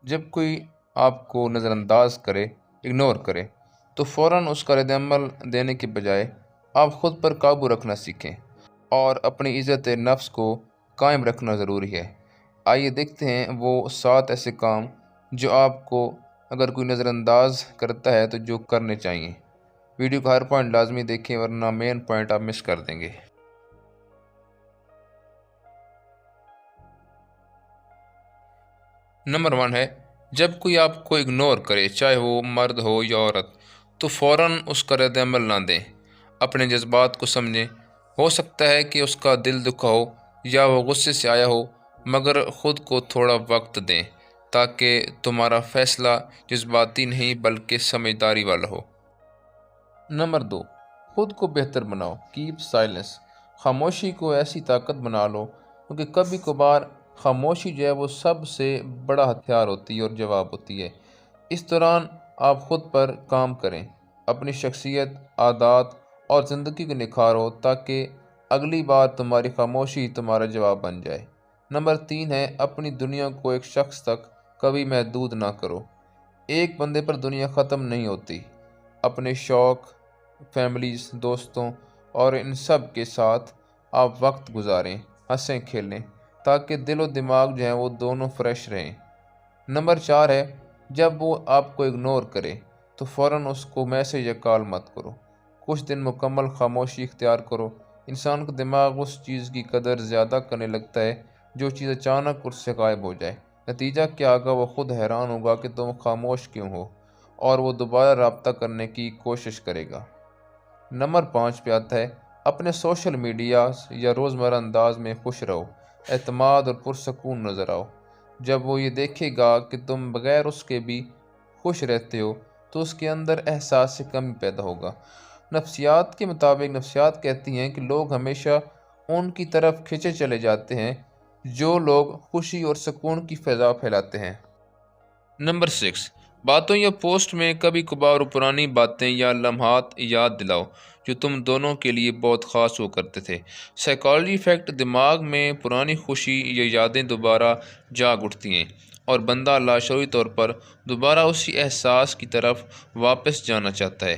جب کوئی آپ کو نظر انداز کرے، اگنور کرے، تو فوراً اس کا رد عمل دینے کے بجائے آپ خود پر قابو رکھنا سیکھیں اور اپنی عزت نفس کو قائم رکھنا ضروری ہے۔ آئیے دیکھتے ہیں وہ 7 ایسے کام جو آپ کو اگر کوئی نظر انداز کرتا ہے تو جو کرنے چاہیے۔ ویڈیو کا ہر پوائنٹ لازمی دیکھیں ورنہ مین پوائنٹ آپ مس کر دیں گے۔ نمبر 1 ہے، جب کوئی آپ کو اگنور کرے، چاہے وہ مرد ہو یا عورت، تو فوراً اس کا رد عمل نہ دیں۔ اپنے جذبات کو سمجھیں۔ ہو سکتا ہے کہ اس کا دل دکھا ہو یا وہ غصے سے آیا ہو، مگر خود کو تھوڑا وقت دیں تاکہ تمہارا فیصلہ جذباتی نہیں بلکہ سمجھداری والا ہو۔ نمبر 2، خود کو بہتر بناؤ۔ Keep silence. خاموشی کو ایسی طاقت بنا لو، کیونکہ کبھی کبھار خاموشی جو ہے وہ سب سے بڑا ہتھیار ہوتی ہے اور جواب ہوتی ہے۔ اس دوران آپ خود پر کام کریں، اپنی شخصیت، عادات اور زندگی کو نکھارو تاکہ اگلی بار تمہاری خاموشی تمہارا جواب بن جائے۔ نمبر 3 ہے، اپنی دنیا کو ایک شخص تک کبھی محدود نہ کرو۔ ایک بندے پر دنیا ختم نہیں ہوتی۔ اپنے شوق، فیملیز، دوستوں اور ان سب کے ساتھ آپ وقت گزاریں، ہنسیں کھیلیں، تاکہ دل و دماغ جو ہیں وہ دونوں فریش رہیں۔ نمبر 4 ہے، جب وہ آپ کو اگنور کرے تو فوراً اس کو میسج یا کال مت کرو۔ کچھ دن مکمل خاموشی اختیار کرو۔ انسان کا دماغ اس چیز کی قدر زیادہ کرنے لگتا ہے جو چیز اچانک اس سے غائب ہو جائے۔ نتیجہ کیا ہوگا؟ وہ خود حیران ہوگا کہ تم خاموش کیوں ہو، اور وہ دوبارہ رابطہ کرنے کی کوشش کرے گا۔ نمبر 5 پہ آتا ہے، اپنے سوشل میڈیا یا روزمرہ انداز میں خوش رہو، اعتماد اور پرسکون نظر آؤ۔ جب وہ یہ دیکھے گا کہ تم بغیر اس کے بھی خوش رہتے ہو تو اس کے اندر احساس سے کمی پیدا ہوگا۔ نفسیات کے مطابق نفسیات کہتی ہیں کہ لوگ ہمیشہ ان کی طرف کھینچے چلے جاتے ہیں جو لوگ خوشی اور سکون کی فضا پھیلاتے ہیں۔ نمبر 6، باتوں یا پوسٹ میں کبھی کبھار پرانی باتیں یا لمحات یاد دلاؤ جو تم دونوں کے لیے بہت خاص ہوا کرتے تھے۔ سائیکالوجی افیکٹ، دماغ میں پرانی خوشی یا یادیں دوبارہ جاگ اٹھتی ہیں اور بندہ لاشعوری طور پر دوبارہ اسی احساس کی طرف واپس جانا چاہتا ہے۔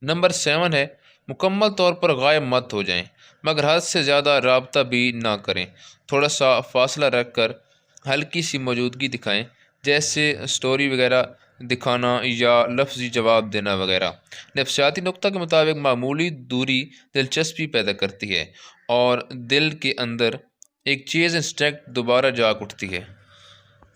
نمبر 7 ہے، مکمل طور پر غائب مت ہو جائیں، مگر حد سے زیادہ رابطہ بھی نہ کریں۔ تھوڑا سا فاصلہ رکھ کر ہلکی سی موجودگی دکھائیں، جیسے سٹوری وغیرہ دکھانا یا لفظی جواب دینا وغیرہ۔ نفسیاتی نقطہ کے مطابق معمولی دوری دلچسپی پیدا کرتی ہے اور دل کے اندر ایک چیز انسٹنکٹ دوبارہ جاگ اٹھتی ہے۔